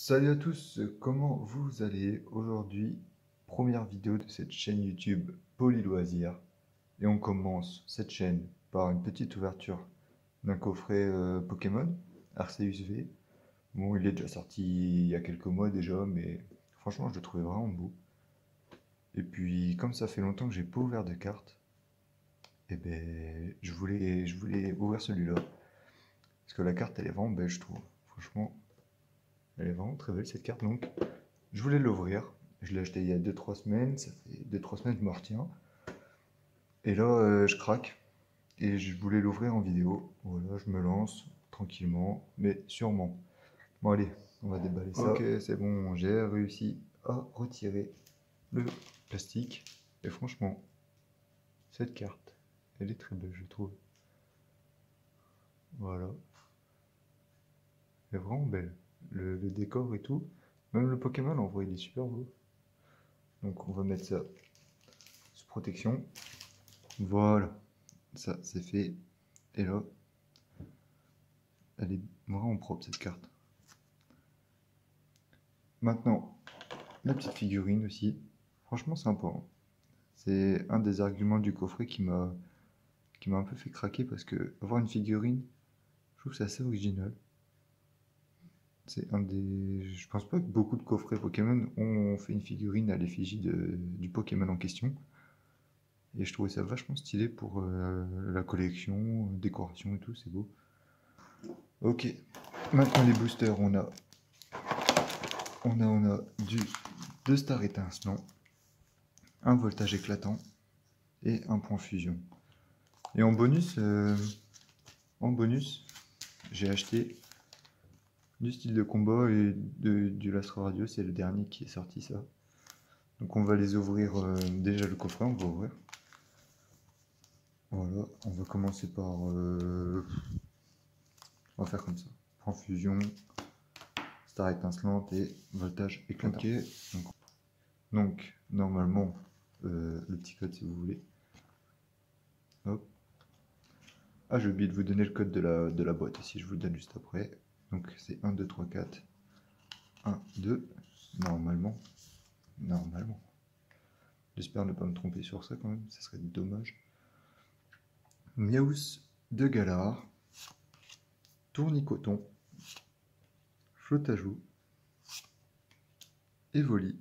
Salut à tous, comment vous allez? Aujourd'hui, première vidéo de cette chaîne YouTube Polyloisirs. Et on commence cette chaîne par une petite ouverture d'un coffret Pokémon Arceus V. Bon, il est déjà sorti il y a quelques mois déjà, mais franchement, je le trouvais vraiment beau. Et puis, comme ça fait longtemps que j'ai pas ouvert de cartes, et ben, je voulais ouvrir celui-là. Parce que la carte, elle est vraiment belle, je trouve. Franchement, elle est vraiment très belle cette carte, donc je voulais l'ouvrir. Je l'ai acheté il y a 2-3 semaines. Ça fait 2-3 semaines que je me retiens. Et là, je craque. Et je voulais l'ouvrir en vidéo. Voilà, je me lance tranquillement, mais sûrement. Bon, allez, on va déballer ça. Ok, c'est bon, j'ai réussi à retirer le plastique. Et franchement, cette carte, elle est très belle, je trouve. Voilà. Elle est vraiment belle. Le décor et tout. Même le Pokémon, en vrai, il est super beau. Donc, on va mettre ça sous protection. Voilà. Ça, c'est fait. Et là, elle est vraiment propre cette carte. Maintenant, la petite figurine aussi. Franchement sympa, hein. C'est un des arguments du coffret qui m'a un peu fait craquer parce que avoir une figurine, je trouve que c'est assez original. C'est un des. Je pense pas que beaucoup de coffrets Pokémon ont fait une figurine à l'effigie du Pokémon en question. Et je trouvais ça vachement stylé pour la collection, décoration et tout, c'est beau. Ok, maintenant les boosters, on a deux stars étincelants, un voltage éclatant et un point fusion. Et en bonus, j'ai acheté du style de combat et du Lastro Radio, c'est le dernier qui est sorti ça. Donc on va les ouvrir, déjà le coffret on va ouvrir. Voilà, on va commencer par... on va faire comme ça. Point fusion, star étincelante et voltage éclatant. Ok, donc normalement, le petit code si vous voulez. Hop. Ah, j'ai oublié de vous donner le code de la boîte aussi, je vous le donne juste après. Donc c'est 1, 2, 3, 4. 1, 2. Normalement. J'espère ne pas me tromper sur ça quand même, ça serait dommage. Miaus de Galar. Tournicoton. Flotajou. Evoli.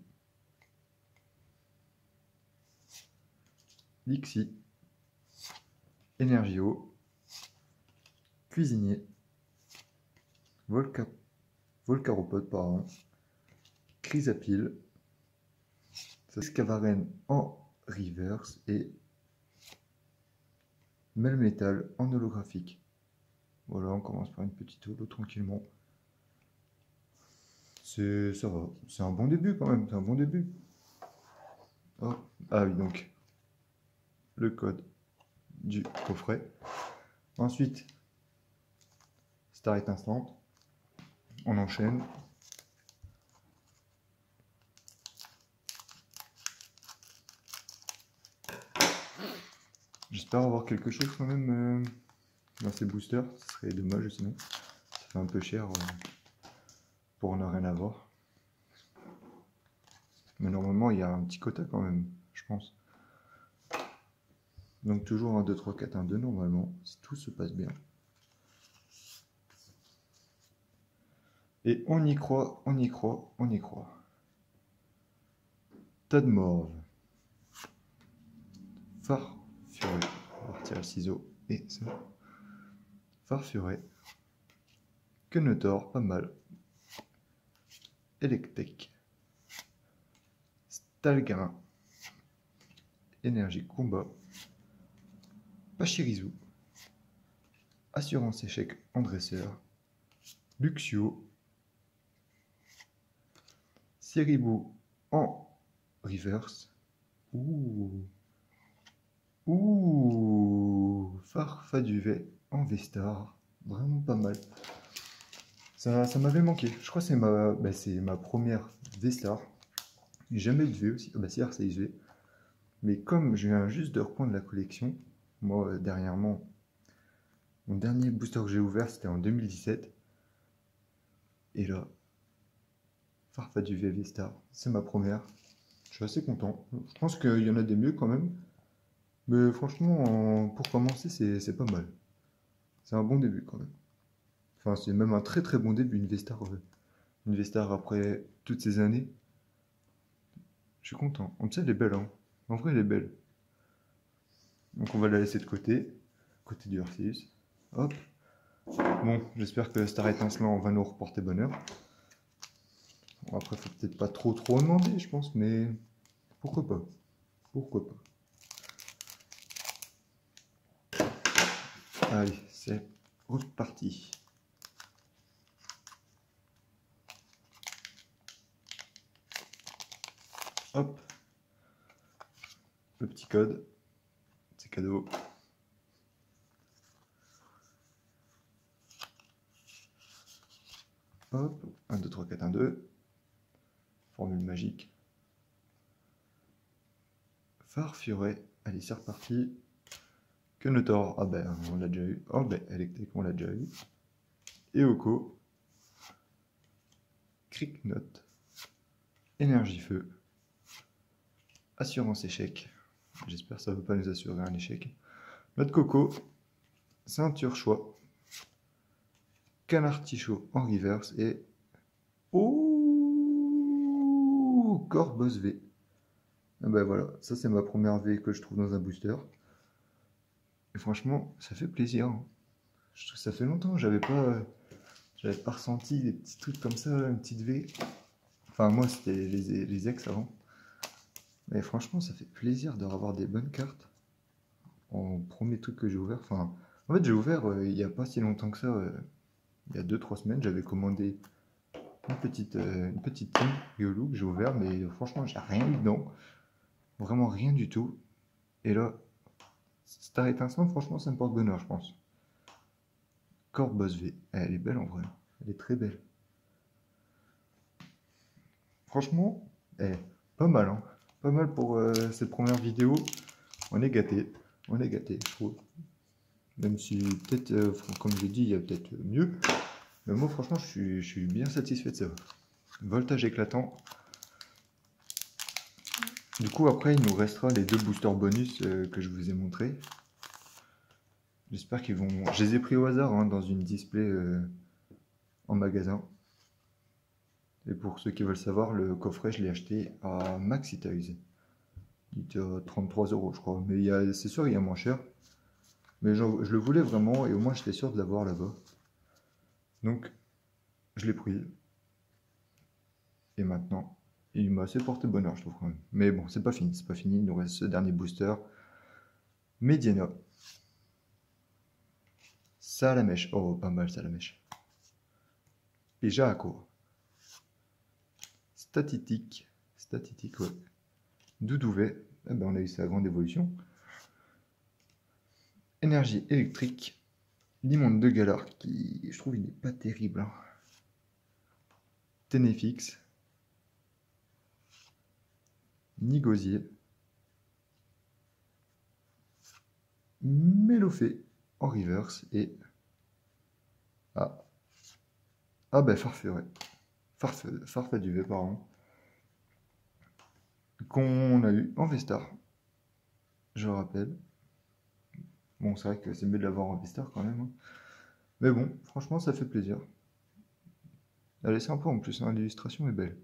Lixi. Energio. Cuisinier. Volcaropode, pardon. Chrysapile. Scavaren en reverse et Melmetal en holographique. Voilà, on commence par une petite holo tranquillement. Ça va, c'est un bon début quand même, c'est un bon début. Oh. Ah oui, donc le code du coffret. Ensuite, star étincelante. On enchaîne. J'espère avoir quelque chose quand même dans ces boosters. Ce serait dommage sinon. Ça fait un peu cher pour en rien avoir. Mais normalement, il y a un petit quota quand même, je pense. Donc toujours 1, 2, 3, 4, 1, 2 normalement, si tout se passe bien. Et on y croit, on y croit, on y croit. Tadmorve. Farfuret. On va retirer le ciseau et ça. Farfuret. Quenotor, pas mal. Electek. Stalgrin. Énergie combat. Pachirisu. Assurance échec en dresseur. Luxio. Seribou en reverse. Farfaduvet en Vestar. Vraiment pas mal. Ça m'avait manqué. Je crois que c'est ma première Vestar. J'ai jamais eu de V aussi. Ah bah c'est Arceus V. Mais comme je viens juste de reprendre la collection, moi dernièrement, mon dernier booster que j'ai ouvert c'était en 2017. Et là, Farfaduvet V-Star. C'est ma première. Je suis assez content. Je pense qu'il y en a des mieux quand même. Mais franchement, pour commencer, c'est pas mal. C'est un bon début quand même. Enfin, c'est même un très très bon début, une V-Star après toutes ces années. Je suis content. En plus, elle est belle, hein. En vrai, elle est belle. Donc on va la laisser de côté. Côté du Arceus. Hop. Bon, j'espère que Star Étincelant va nous reporter bonheur. Bon, après, faut peut-être pas trop demander, je pense, mais pourquoi pas? Pourquoi pas? Allez, c'est reparti. Hop. Le petit code. C'est cadeau. Hop. 1, 2, 3, 4, 1, 2. Formule magique. Farfuret. Allez, c'est reparti. Quenotor. Ah ben, on l'a déjà eu. Oh ben, électrique, on l'a déjà eu. Eoko. Cricknote. Énergie feu. Assurance échec. J'espère que ça ne va pas nous assurer un échec. Noix de coco. Ceinture choix. Canard tichot en reverse. Et... oh, Corboss V. Ah ben voilà, ça c'est ma première V que je trouve dans un booster. Et franchement, ça fait plaisir, hein. Je trouve que ça fait longtemps que j'avais pas ressenti des petits trucs comme ça, une petite V. Enfin, moi, c'était les ex avant. Mais franchement, ça fait plaisir de revoir des bonnes cartes. En premier truc que j'ai ouvert. Enfin, en fait, j'ai ouvert il n'y a pas si longtemps que ça. Il y a 2-3 semaines, j'avais commandé une petite team Riolu que j'ai ouvert. Mais franchement, j'ai rien eu dedans. Vraiment rien du tout. Et là, Star Étincelant, franchement, ça me porte bonheur, je pense. Corboss V. Elle est belle en vrai. Elle est très belle. Franchement, pas mal, hein. Pas mal pour cette première vidéo. On est gâté. On est gâté, je trouve. Même si peut-être, comme je l'ai dit, il y a peut-être mieux. Mais moi, franchement, je suis bien satisfait de ça. Voltage éclatant. Du coup, après, il nous restera les 2 boosters bonus que je vous ai montrés. J'espère qu'ils vont... Je les ai pris au hasard hein, dans une display en magasin. Et pour ceux qui veulent savoir, le coffret, je l'ai acheté à Maxi Toys. Il était à 33 €, je crois. Mais c'est sûr, il y a moins cher. Mais je le voulais vraiment et au moins, j'étais sûr de l'avoir là-bas. Donc, je l'ai pris. Et maintenant, il m'a assez porté bonheur, je trouve quand même. Mais bon, c'est pas fini, c'est pas fini. Il nous reste ce dernier booster. Mediana. Salamèche. Oh, pas mal, Salamèche. Et Jaco. Statitique, ouais. Doudouvet. Eh ben, on a eu sa grande évolution. Énergie électrique. Limonde de Galar, qui, je trouve, il n'est pas terrible. Hein. Ténéfix. Nigosier. Mélofée en reverse et... ah. Ah ben Farfuret. Farfaduvet, pardon. Qu'on a eu en V-Star. Je rappelle. Bon, c'est vrai que c'est mieux de l'avoir en V-Star quand même. Hein. Mais bon, franchement, ça fait plaisir. Elle est sympa en plus, hein, l'illustration est belle.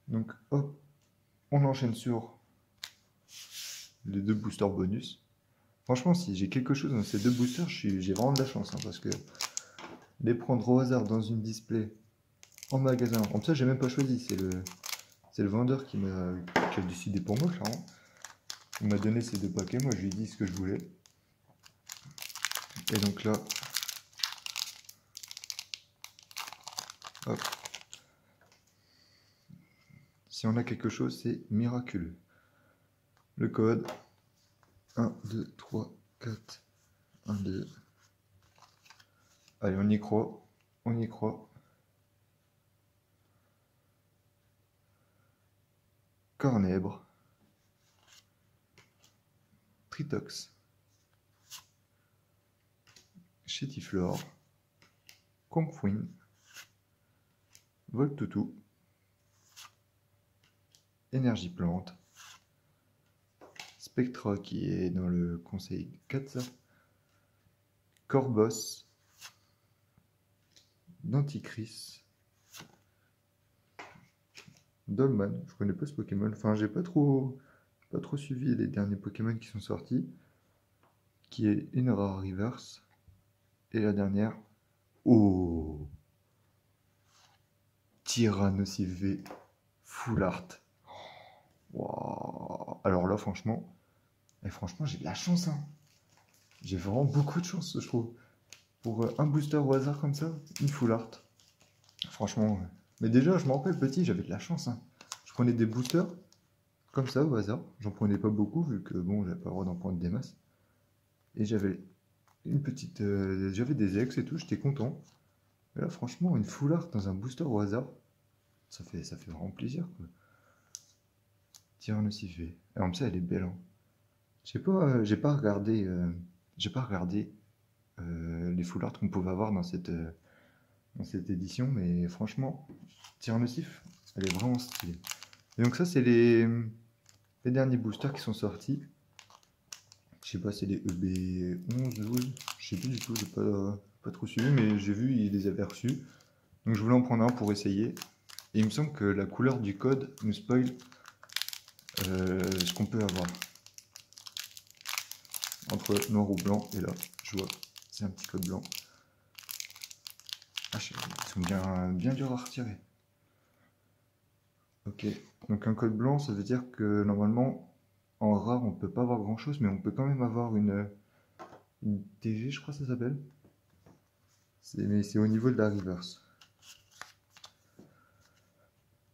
Donc, hop, on enchaîne sur les 2 boosters bonus. Franchement, si j'ai quelque chose dans ces 2 boosters, j'ai vraiment de la chance, hein, parce que les prendre au hasard dans une display en magasin, en plus, j'ai même pas choisi, c'est le vendeur qui a décidé pour moi, clairement. Il m'a donné ces 2 paquets, moi je lui ai dit ce que je voulais. Et donc là, hop. Si on a quelque chose, c'est miraculeux. Le code 1, 2, 3, 4, 1, 2. Allez, on y croit. On y croit. Cornèbre. Tritox. Chétiflore. Conquin. Voltoutou, Énergie Plante, Spectra qui est dans le conseil 4, Corboss, Denticris, Dolman, je connais pas ce Pokémon, enfin j'ai pas trop suivi les derniers Pokémon qui sont sortis, qui est une rare reverse, et la dernière, oh, Tyrannosaurus V Full Art. Wow. Alors là franchement, j'ai de la chance, hein. J'ai vraiment beaucoup de chance, je trouve. Pour un booster au hasard comme ça, une full art. Franchement, ouais. Mais déjà, je me rappelle petit, j'avais de la chance, hein. Je prenais des boosters comme ça au hasard. J'en prenais pas beaucoup vu que bon, j'avais pas le droit d'en prendre des masses. Et j'avais une petite, j'avais des ex et tout, j'étais content. Mais là, franchement, une full art dans un booster au hasard, ça fait vraiment plaisir, quoi. Tyrannosaurus V. Et en plus, elle est belle, hein. Je sais pas, j'ai pas regardé les full art qu'on pouvait avoir dans cette édition, mais franchement, Tyrannosaurus, elle est vraiment stylée. Et donc ça, c'est les derniers boosters qui sont sortis. Je sais pas, c'est les EB11, 12, je sais plus du tout, j'ai pas trop suivi, mais j'ai vu, ils les avaient reçus. Donc je voulais en prendre un pour essayer. Et il me semble que la couleur du code nous spoil ce qu'on peut avoir. Entre noir ou blanc, et là, je vois, c'est un petit code blanc. Ah, ils sont bien durs à retirer. Ok, donc un code blanc, ça veut dire que normalement, en rare, on peut pas avoir grand chose, mais on peut quand même avoir une TG, je crois que ça s'appelle. Mais c'est au niveau de la reverse.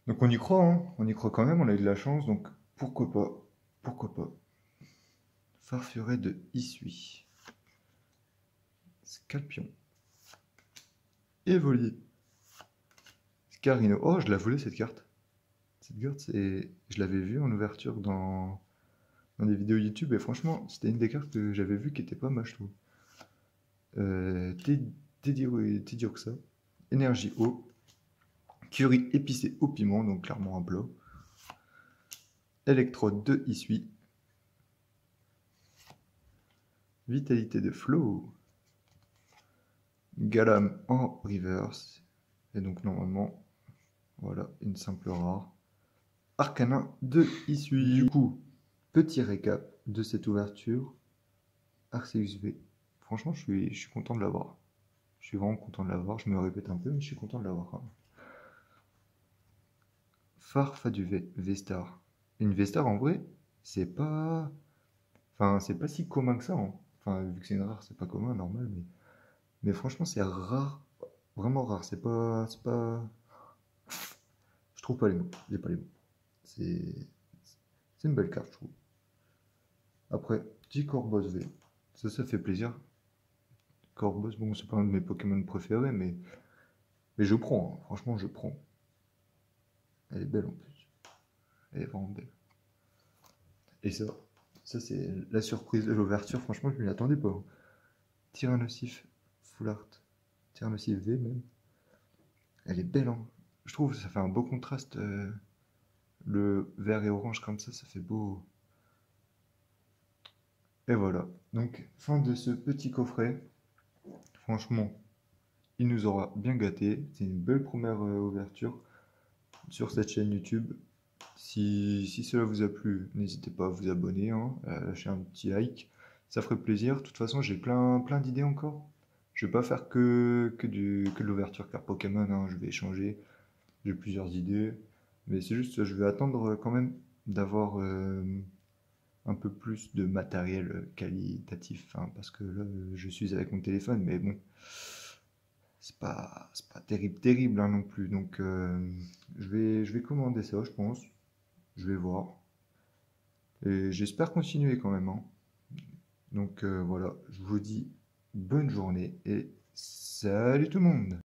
Donc on y croit, hein. On y croit quand même, on a eu de la chance, donc pourquoi pas. Pourquoi pas. Farfuret de Issui. Scalpion. Évolier. Scarino. Oh, je l'ai volé cette carte. Cette carte, je l'avais vue en ouverture dans des vidéos YouTube, et franchement, c'était une des cartes que j'avais vues qui était pas mal, je trouve. Tedioxa. Énergie eau. Curry épicé au piment, donc clairement un plat. Électrode de Issui. Vitalité de Flow. Galam en reverse. Et donc normalement, voilà, une simple rare. Arcanin de Issui. Du coup, petit récap de cette ouverture. Arceus V. Franchement, je suis content de l'avoir. Je suis vraiment content de l'avoir. Je me répète un peu, mais je suis content de l'avoir quand même. Farfa du V-Star. Une V-Star en vrai, c'est pas. Enfin, c'est pas si commun que ça, hein. Enfin, vu que c'est une rare, c'est pas commun, normal, mais franchement, c'est rare. Vraiment rare. C'est pas. Je trouve pas les mots. J'ai pas les mots. C'est une belle carte, je trouve. Après, petit Corboss V. Ça fait plaisir. Corboss, bon, c'est pas un de mes Pokémon préférés, mais je prends, hein. Franchement, je prends. Elle est belle en plus. Elle est vraiment belle. Et ça c'est la surprise de l'ouverture. Franchement, je m'y attendais pas, hein. Tyrannosaurus Full Art. Tyrannosaurus V même. Elle est belle, hein. Je trouve que ça fait un beau contraste. Le vert et orange comme ça fait beau. Et voilà. Donc, fin de ce petit coffret. Franchement, il nous aura bien gâté. C'est une belle première ouverture sur cette chaîne YouTube. Si cela vous a plu, n'hésitez pas à vous abonner, hein, à lâcher un petit like. Ça ferait plaisir. De toute façon, j'ai plein d'idées encore. Je vais pas faire que de l'ouverture carte Pokémon, hein. Je vais échanger. J'ai plusieurs idées. Mais c'est juste, je vais attendre quand même d'avoir un peu plus de matériel qualitatif, hein, parce que là, je suis avec mon téléphone, mais bon, c'est pas terrible, hein, non plus. Donc, je vais commander ça, je pense. Je vais voir. Et j'espère continuer quand même, hein. Donc voilà, je vous dis bonne journée et salut tout le monde!